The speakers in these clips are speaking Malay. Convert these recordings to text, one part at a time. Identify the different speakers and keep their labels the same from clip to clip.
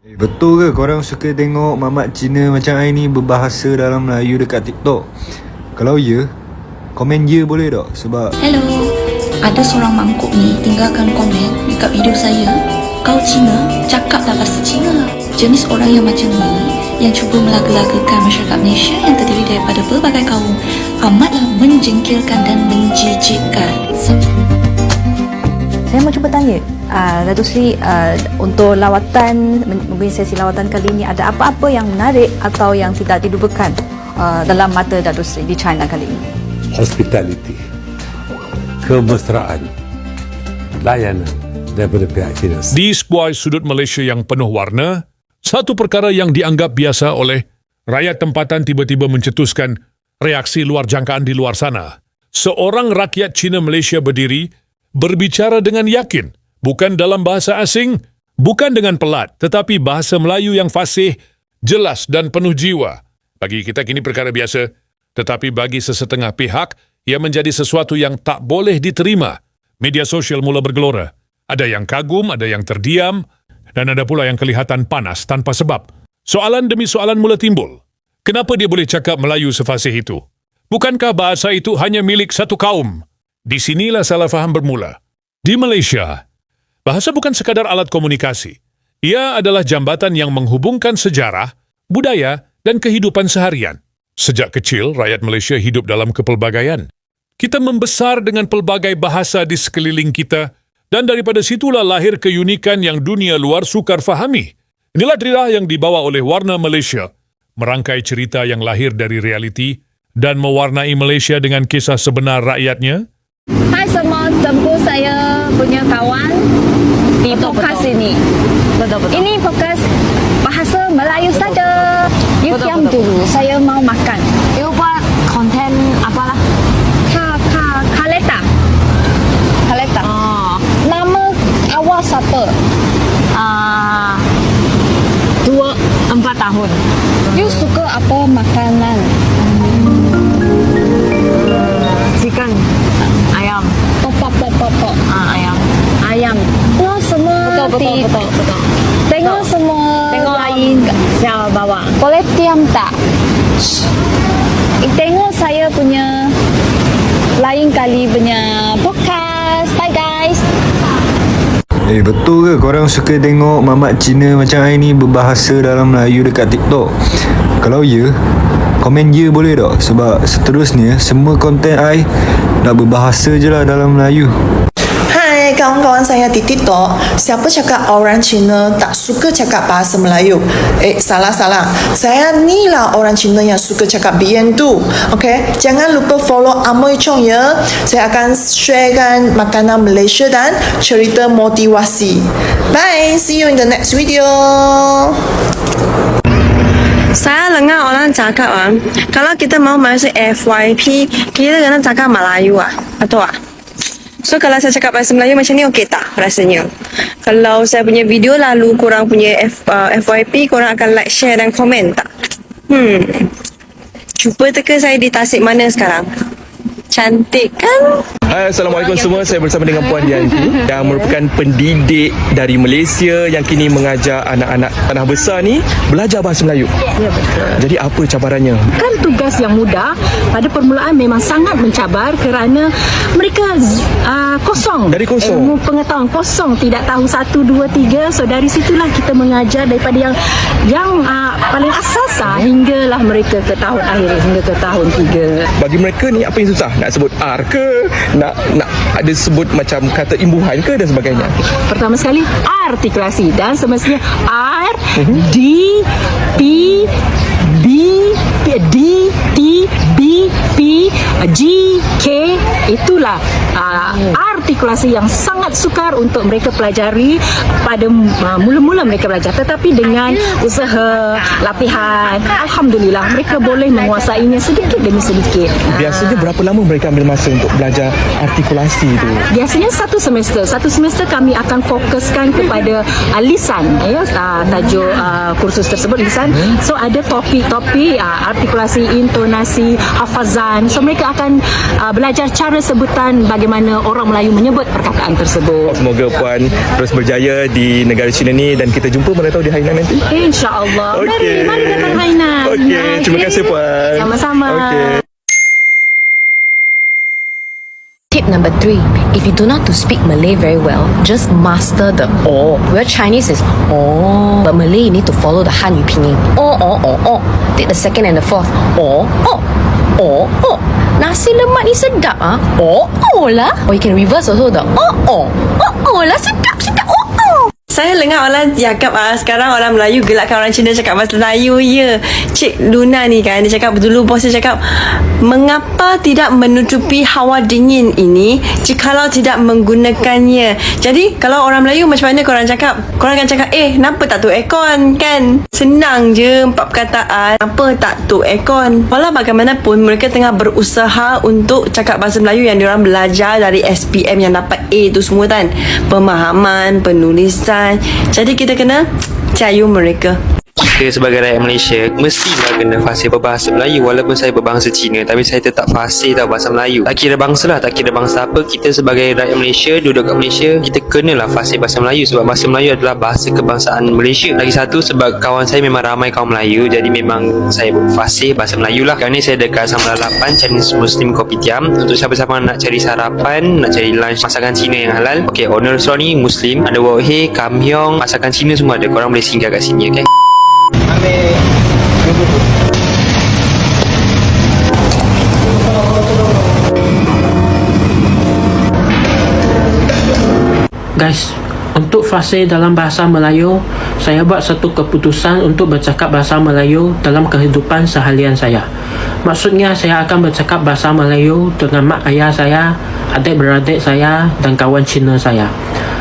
Speaker 1: Betul ke korang suka tengok mamat Cina macam I ni berbahasa dalam Melayu dekat TikTok? Kalau ya, komen ya boleh tak? Sebab
Speaker 2: Hello, ada seorang mangkuk ni tinggalkan komen dekat video saya. Kau Cina, cakaplah bahasa Cina. Jenis orang yang macam ni, yang cuba melaga-lagakan masyarakat Malaysia yang terdiri daripada pelbagai kaum, amatlah menjengkelkan dan menjijikkan.
Speaker 3: Saya mau cuba tanya, Datuk Seri, untuk lawatan, mungkin sesi lawatan kali ini, ada apa-apa yang menarik atau yang tidak dilupakan dalam mata Datuk Seri di China kali ini?
Speaker 4: Hospitality, kemesraan, layanan daripada pihak China.
Speaker 5: Di sebuah sudut Malaysia yang penuh warna, satu perkara yang dianggap biasa oleh rakyat tempatan tiba-tiba mencetuskan reaksi luar jangkaan di luar sana. Seorang rakyat Cina Malaysia berdiri, berbicara dengan yakin, bukan dalam bahasa asing, bukan dengan pelat, tetapi bahasa Melayu yang fasih, jelas dan penuh jiwa. Bagi kita kini perkara biasa, tetapi bagi sesetengah pihak, ia menjadi sesuatu yang tak boleh diterima. Media sosial mula bergelora. Ada yang kagum, ada yang terdiam, dan ada pula yang kelihatan panas tanpa sebab. Soalan demi soalan mula timbul. Kenapa dia boleh cakap Melayu sefasih itu? Bukankah bahasa itu hanya milik satu kaum? Di sinilah salah faham bermula. Di Malaysia, bahasa bukan sekadar alat komunikasi. Ia adalah jambatan yang menghubungkan sejarah, budaya, dan kehidupan seharian. Sejak kecil, rakyat Malaysia hidup dalam kepelbagaian. Kita membesar dengan pelbagai bahasa di sekeliling kita, dan daripada situlah lahir keunikan yang dunia luar sukar fahami. Inilah derah yang dibawa oleh Warna Malaysia, merangkai cerita yang lahir dari realiti dan mewarnai Malaysia dengan kisah sebenar rakyatnya.
Speaker 6: Hai semua, jemput saya punya kawan di podcast ini.
Speaker 3: Betul.
Speaker 6: Ini podcast bahasa Melayu saja. You diam dulu, saya mau makan.
Speaker 3: You buat konten apalah?
Speaker 6: Kaleta.
Speaker 3: Oh.
Speaker 6: Nama awal siapa?
Speaker 3: 2-4 tahun.
Speaker 6: You suka apa makanan?
Speaker 3: Chicken, ayam.
Speaker 6: Pok.
Speaker 3: Ayam.
Speaker 6: Ayam. Tengok semua.
Speaker 3: Betul.
Speaker 6: Tengok semua.
Speaker 3: Tengok
Speaker 6: lain.
Speaker 3: Siapa bawa?
Speaker 6: Boleh diam tak? Tengok saya punya lain kali punya podcast. Bye guys.
Speaker 1: betul ke korang suka tengok mamat Cina macam I ni berbahasa dalam Melayu dekat TikTok? Kalau ya, komen ya boleh tak? Sebab seterusnya semua konten I nak berbahasa je lah dalam Melayu.
Speaker 7: Hai kawan-kawan saya di TikTok. Siapa cakap orang Cina tak suka cakap bahasa Melayu? Salah. Saya ni lah orang Cina yang suka cakap BN tu. Okay, jangan lupa follow Amoy Chong ya. Saya akan sharekan makanan Malaysia dan cerita motivasi. Bye, see you in the next video.
Speaker 8: Saya dengar orang cakap kalau kita mau masuk FYP, kita kena cakap Melayu betul tak? So kalau saya cakap bahasa Melayu macam ni okey tak rasanya? Kalau saya punya video lalu korang punya FYP, korang akan like, share dan komen tak? Cuba teka saya di Tasik mana sekarang? Cantik kan?
Speaker 9: Hai, Assalamualaikum semua. Saya bersama dengan Puan Yanti yang merupakan pendidik dari Malaysia yang kini mengajar anak-anak tanah besar ni belajar bahasa Melayu.
Speaker 10: Ya, betul.
Speaker 9: Jadi apa cabarannya?
Speaker 10: Kan tugas yang mudah pada permulaan memang sangat mencabar kerana mereka kosong.
Speaker 9: Dari kosong.
Speaker 10: Ilmu pengetahuan kosong, tidak tahu 1, 2, 3. So dari situlah kita mengajar daripada yang paling asas hinggalah mereka ke tahun akhir, hingga ke tahun 3.
Speaker 9: Bagi mereka ni apa yang susah? Nak sebut R ke? Nak ada sebut macam kata imbuhan ke dan sebagainya?
Speaker 10: Pertama sekali artikulasi dan semestinya R, D, P, B, D, T, B, P, G, K. Itulah artikulasi yang sangat sukar untuk mereka pelajari pada mula-mula mereka belajar. Tetapi dengan usaha, latihan, Alhamdulillah mereka boleh menguasainya sedikit demi sedikit.
Speaker 9: Biasanya berapa lama mereka ambil masa untuk belajar artikulasi itu?
Speaker 10: Biasanya satu semester kami akan fokuskan kepada lisan, tajuk kursus tersebut lisan. So ada topik-topik artikulasi, intonasi, hafazan. So mereka akan belajar cara sebutan bagaimana orang Melayu saling menyebut perkataan tersebut.
Speaker 9: Semoga Puan terus berjaya di negara China ni dan kita jumpa mana tahu di Hainan nanti.
Speaker 10: InsyaAllah.
Speaker 9: Okey.
Speaker 10: Mari datang Hainan.
Speaker 9: Okey, terima kasih Puan.
Speaker 10: Sama-sama.
Speaker 9: Okey.
Speaker 11: Tip number 3. If you don't know how to speak Malay very well, just master the O. Where Chinese is O, but Malay you need to follow the Hanyu pinyin. O. Take the second and the fourth. O. Nasi lemak ni sedap ah. O lah. Or you can reverse also the O lah, sedap.
Speaker 8: Saya dengar orang cakap sekarang orang Melayu gelakkan orang Cina cakap bahasa Melayu ya. Cik Luna ni kan dia cakap dulu bos dia cakap mengapa tidak menutupi hawa dingin ini jikalau tidak menggunakannya. Jadi kalau orang Melayu macam mana korang cakap? Korang akan cakap kenapa tak tu aircon kan? Senang je 4 perkataan. Kenapa tak tu aircon? Walau bagaimanapun mereka tengah berusaha untuk cakap bahasa Melayu yang diorang belajar dari SPM yang dapat A tu semua kan. Pemahaman, penulisan. Jadi kita kena cayu mereka.
Speaker 12: Kita sebagai rakyat Malaysia mestilah kena fasih berbahasa Melayu. Walaupun saya berbangsa Cina, tapi saya tetap fasih tahu bahasa Melayu. Tak kira bangsa lah, tak kira bangsa apa, kita sebagai rakyat Malaysia, duduk kat Malaysia, kita kenalah fasih bahasa Melayu. Sebab bahasa Melayu adalah bahasa kebangsaan Malaysia. Lagi satu, sebab kawan saya memang ramai kaum Melayu, jadi memang saya fasih bahasa Melayu lah. Sekarang ni saya dekat Samrah 8 Chinese Muslim Kopitiam. Untuk siapa-siapa nak cari sarapan, nak cari lunch masakan Cina yang halal, okay, owner restoran ni Muslim, ada Wok Hei, Kam Hyong, masakan Cina semua ada. Korang boleh singgah kat sini, okay?
Speaker 13: Guys, untuk fasih dalam bahasa Melayu, saya buat satu keputusan untuk bercakap bahasa Melayu dalam kehidupan seharian saya. Maksudnya saya akan bercakap bahasa Melayu dengan mak ayah saya, adik-beradik saya dan kawan Cina saya.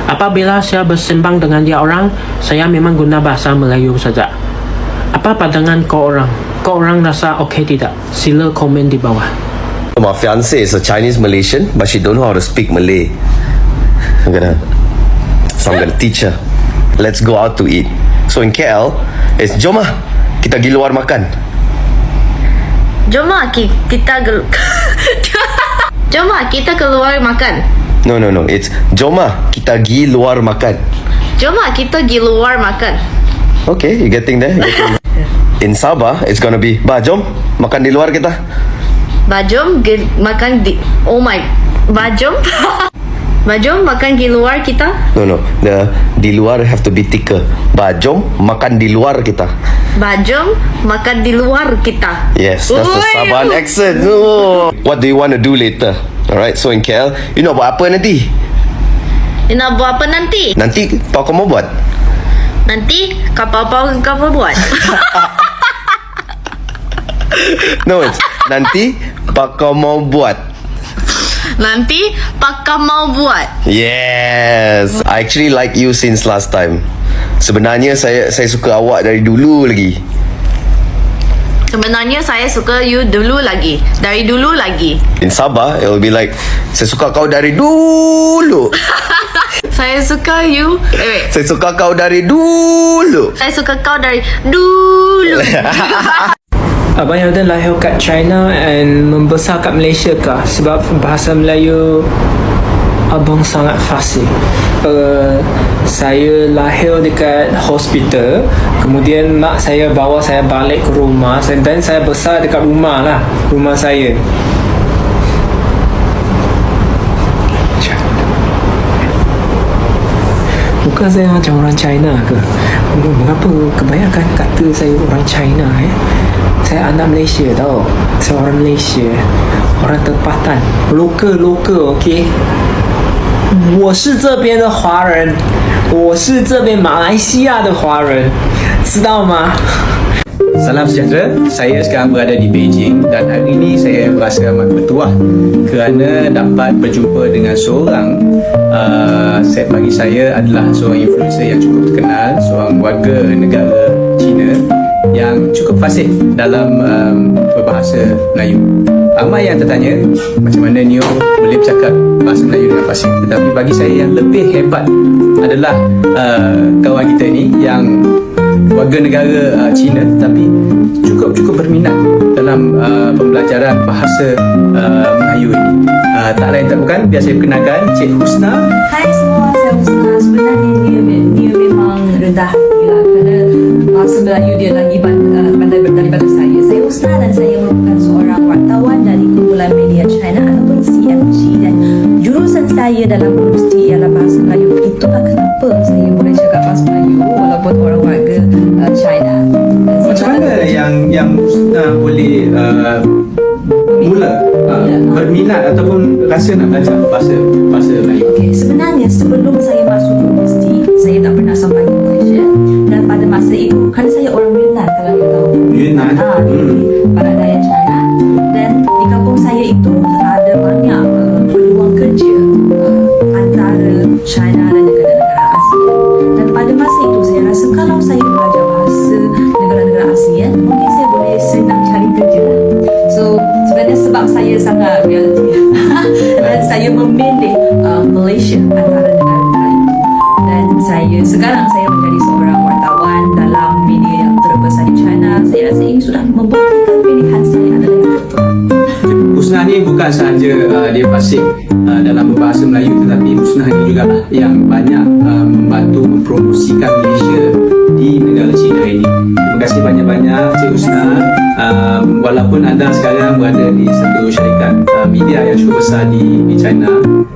Speaker 13: Apabila saya bersembang dengan dia orang, saya memang guna bahasa Melayu saja. Apa pandangan kau orang? Kau orang rasa okey tidak? Sila komen di bawah.
Speaker 14: My fiancée is a Chinese Malaysian, but she don't know how to speak Malay. I'm gonna teach her. Let's go out to eat. So in KL, it's jom lah kita pergi luar makan.
Speaker 11: Jom lah kita keluar makan.
Speaker 14: No. It's jom lah kita pergi luar makan.
Speaker 11: Jom lah kita pergi luar makan.
Speaker 14: Okay, you getting there? In Sabah, it's gonna be jom makan di luar kita.
Speaker 11: Makan di Bajom makan di luar kita.
Speaker 14: No. The di luar have to be thicker. Jom makan di luar kita.
Speaker 11: Bajom makan di luar kita.
Speaker 14: Yes, that's the Sabahan accent. What do you want to do later? Alright, so in KL, you nak buat apa nanti? Nanti apa kamu buat?
Speaker 11: Nanti apa kamu buat?
Speaker 14: No, it's nanti apa kamu buat?
Speaker 11: Nanti Pakam mau buat.
Speaker 14: Yes, I actually like you since last time. Sebenarnya saya suka awak dari dulu lagi.
Speaker 11: Sebenarnya saya suka you dari dulu lagi.
Speaker 14: In Sabah, it will be like saya suka kau dari dulu.
Speaker 11: Saya suka you.
Speaker 14: Saya suka kau dari dulu.
Speaker 11: Saya suka kau dari dulu.
Speaker 13: Abang Yarden lahir kat China and membesar kat Malaysia kah? Sebab bahasa Melayu abang sangat fasih. Saya lahir dekat hospital, kemudian mak saya bawa saya balik ke rumah dan saya besar dekat rumah saya. Bukan saya macam orang China ke? Mengapa kebanyakan kata saya orang China Saya anak Malaysia tau. Saya orang Malaysia, orang tempatan, local, okay? 我是这边的华人，我是这边马来西亚的华人，知道吗？
Speaker 15: Salam sejahtera, saya sekarang berada di Beijing dan hari ini saya berasa amat bertuah kerana dapat berjumpa dengan seorang set bagi saya adalah seorang influencer yang cukup terkenal, seorang warga negara China yang cukup fasih dalam berbahasa Melayu. Ramai yang tertanya macam mana Neo boleh bercakap bahasa Melayu dengan fasih, tetapi bagi saya yang lebih hebat adalah kawan kita ni yang warga negara Cina tetapi cukup berminat dalam pembelajaran bahasa Melayu ini. Tak lain tak bukan, biar saya perkenalkan Cik Husna.
Speaker 3: Hai semua, saya Husna. Sebenarnya dia memang rendah hati lah kerana bahasa Melayu dia lagi pandai daripada saya. Saya Husna dan saya merupakan seorang wartawan dari kumpulan media China ataupun CMG, dan jurusan saya dalam universiti ialah bahasa Melayu. Itulah kenapa saya boleh cakap bahasa Melayu walaupun orang warga China.
Speaker 15: Macam mana yang Husna boleh mula berminat ataupun rasa nak belajar bahasa Melayu?
Speaker 3: Okey, sebenarnya sebelum saya masuk universiti, saya tak pernah sampai ke Malaysia, dan pada masa itu kerana saya orang Yunnan, kalau you tahu
Speaker 15: Yunnan,
Speaker 3: barat daya China, dan di kampung saya itu ada banyak peluang kerja antara China dan negara-negara Asia. Dan pada masa itu saya rasa kalau saya belajar bahasa negara-negara Asia, mungkin saya boleh senang cari kerja. So sebenarnya sebab saya sangat reality dan saya memilih Malaysia antara negara-negara itu, dan sekarang saya menjadi seorang wartawan dalam media yang terbesar di China. Saya rasa ini sudah membuktikan pilihan saya adalah yang betul.
Speaker 15: Husna ni bukan sahaja dia fasih dalam berbahasa Melayu, tetapi Husna ni juga yang banyak membantu mempromosikan Malaysia di negara China ini. Terima kasih banyak-banyak Cik Husna. Walaupun anda sekarang berada di satu syarikat media yang cukup besar di China,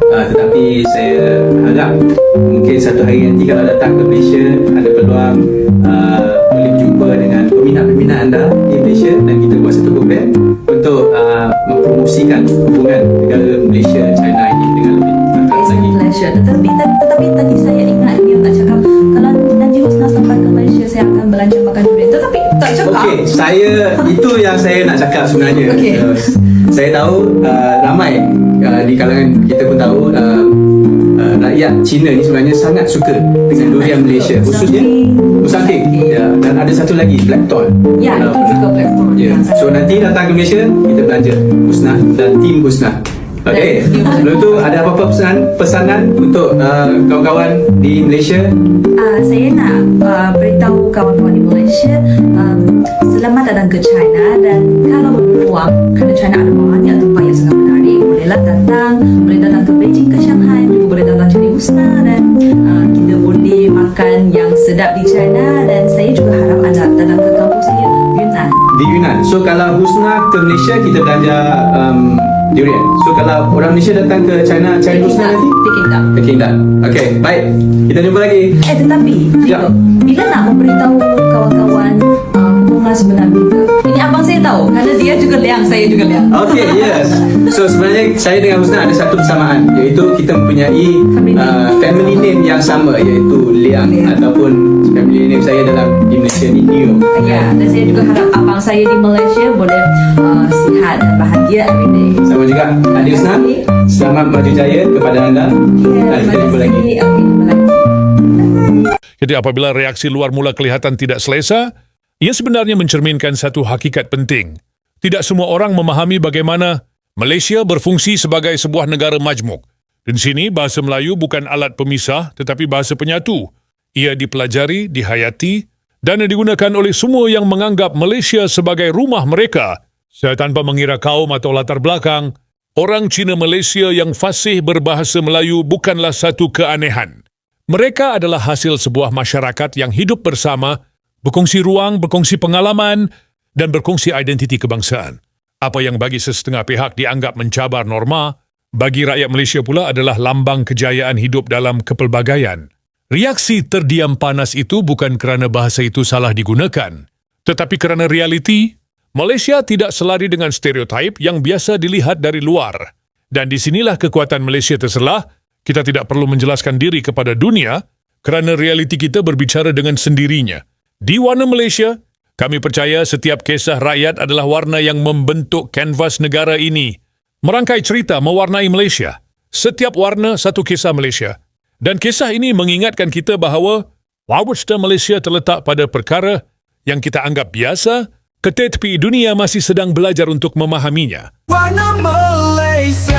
Speaker 15: tetapi saya harap mungkin satu hari nanti kalau datang ke Malaysia ada peluang boleh berjumpa dengan peminat-peminat anda di Malaysia, dan kita buat satu program untuk mempromosikan hubungan negara Malaysia China ini dengan lebih lagi.
Speaker 3: Malaysia. Tetapi tadi saya ingat dia tak cakap kalau nanti Husna sampai ke Malaysia saya akan belanja makan durian. Tetapi tak cakap.
Speaker 15: Okey, itu yang saya nak cakap sebenarnya.
Speaker 3: Okay.
Speaker 15: Saya tahu ramai di kalangan kita pun tahu rakyat Cina ni sebenarnya sangat suka dengan durian Malaysia, khususnya Musang King. Ya, dan ada satu lagi Blackthorn.
Speaker 3: Ya, itu juga Blackthorn.
Speaker 15: Ya. So nanti datang ke Malaysia kita belanja Husna dan tim Husna. Okey. Sebelum tu ada apa-apa pesanan untuk kawan-kawan di Malaysia?
Speaker 3: Saya nak beritahu kawan-kawan di Malaysia, selamat datang ke China, dan kalau berpeluang kerana China ada banyak tempat yang sangat menarik, boleh datang ke Beijing, ke Shanghai, juga boleh datang cari Husna, dan kita boleh makan yang sedap di China. Dan saya juga harap anda datang ke kampung saya Yunnan.
Speaker 15: Di Yunnan. So kalau Husna ke Malaysia kita belanja durian. So kalau orang Malaysia datang ke China cari Husna nanti Peking Duck. Okey, baik. Kita jumpa lagi.
Speaker 3: Tetapi bila nak memberitahu kawan-kawan hubungan sebenar kita, ini abang saya tahu kerana dia juga liang, saya juga liang.
Speaker 15: Okey, yes. So sebenarnya saya dengan Husna ada satu persamaan, iaitu kita mempunyai family name yang sama, iaitu Liang, ataupun family name saya dalam di Malaysia ni Neo.
Speaker 3: Ya, dan saya juga harap abang saya di Malaysia boleh sihat dan bahagia everyday.
Speaker 15: Sama juga. Adik Husna, selamat maju jaya kepada anda. Dan kita jumpa lagi.
Speaker 5: Jadi apabila reaksi luar mula kelihatan tidak selesa, ia sebenarnya mencerminkan satu hakikat penting. Tidak semua orang memahami bagaimana Malaysia berfungsi sebagai sebuah negara majmuk. Di sini bahasa Melayu bukan alat pemisah tetapi bahasa penyatu. Ia dipelajari, dihayati dan digunakan oleh semua yang menganggap Malaysia sebagai rumah mereka. Saya tanpa mengira kaum atau latar belakang, orang Cina Malaysia yang fasih berbahasa Melayu bukanlah satu keanehan. Mereka adalah hasil sebuah masyarakat yang hidup bersama, berkongsi ruang, berkongsi pengalaman, dan berkongsi identiti kebangsaan. Apa yang bagi sesetengah pihak dianggap mencabar norma, bagi rakyat Malaysia pula adalah lambang kejayaan hidup dalam kepelbagaian. Reaksi terdiam panas itu bukan kerana bahasa itu salah digunakan, tetapi kerana realiti, Malaysia tidak selari dengan stereotip yang biasa dilihat dari luar. Dan di sinilah kekuatan Malaysia terselah. Kita tidak perlu menjelaskan diri kepada dunia kerana realiti kita berbicara dengan sendirinya. Di warna Malaysia, kami percaya setiap kisah rakyat adalah warna yang membentuk kanvas negara ini. Merangkai cerita mewarnai Malaysia. Setiap warna satu kisah Malaysia. Dan kisah ini mengingatkan kita bahawa wawusta Malaysia terletak pada perkara yang kita anggap biasa, tetapi dunia masih sedang belajar untuk memahaminya.
Speaker 16: Warna Malaysia.